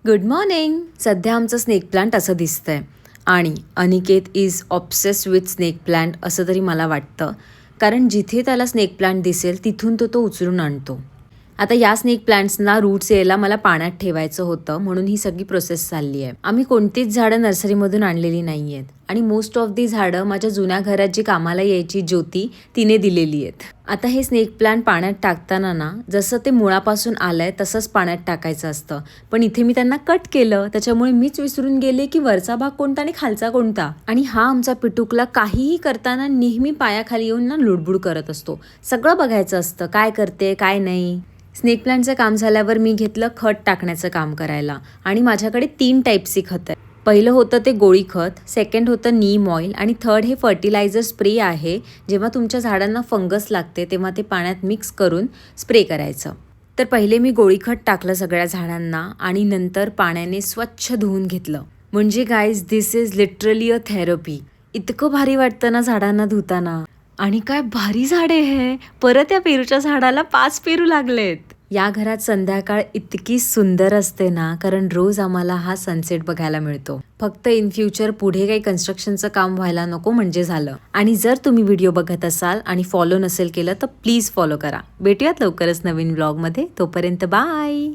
Good morning. सध्या आमचं snake plant असं दिसतंय आणि Aniket is obsess with snake plant असं तरी मला वाटतं, कारण जिथे त्याला स्नेक प्लांट दिसेल तिथून तो उचलून आणतो. आता या स्नेक प्लांट्सना रूट्स यायला मला पाण्यात ठेवायचं होतं, म्हणून ही सगळी प्रोसेस चालली आहे. आम्ही कोणतीच झाडं नर्सरीमधून आणलेली नाही आहेत आणि मोस्ट ऑफ दी झाडं माझ्या जुन्या घरात जी कामाला यायची ज्योती तिने दिलेली आहेत. आता हे स्नेक प्लांट पाण्यात टाकताना ना, जसं ते मुळापासून आलंय तसंच पाण्यात टाकायचं असतं, पण इथे मी त्यांना कट केलं, त्याच्यामुळे मीच विसरून गेले की वरचा भाग कोणता आणि खालचा कोणता. आणि हा आमचा पिटुकला काहीही करताना नेहमी पायाखाली येऊन ना लुडबुड करत असतो. सगळं बघायचं असतं, काय करते काय नाही. स्नेक प्लांटचं काम झाल्यावर मी घेतलं खत टाकण्याचं काम करायला आणि माझ्याकडे 3 टाईपची खत आहे. पहिलं होतं ते गोळी खत, सेकंड होतं नीम ऑइल आणि थर्ड हे फर्टिलायझर स्प्रे आहे. जेव्हा तुमच्या झाडांना फंगस लागते तेव्हा ते पाण्यात मिक्स करून स्प्रे करायचं. तर पहिले मी गोळी खत टाकलं सगळ्या झाडांना आणि नंतर पाण्याने स्वच्छ धुवून घेतलं. म्हणजे guys, this is literally a therapy. इतकं भारी वाटतं ना झाडांना धुताना. आणि काय भारी झाडे हे. परत या पेरूच्या झाडाला 5 पेरू लागलेत. या घरात संध्याकाळ इतकी सुंदर असते ना, कारण रोज आम्हाला हा सनसेट बघायला मिळतो. फक्त इन फ्युचर पुढे काही कन्स्ट्रक्शनचं काम व्हायला नको म्हणजे झालं. आणि जर तुम्ही व्हिडिओ बघत असाल आणि फॉलो नसेल केलं तर प्लीज फॉलो करा. भेटूयात लवकरच नवीन व्लॉगमध्ये. तोपर्यंत बाय.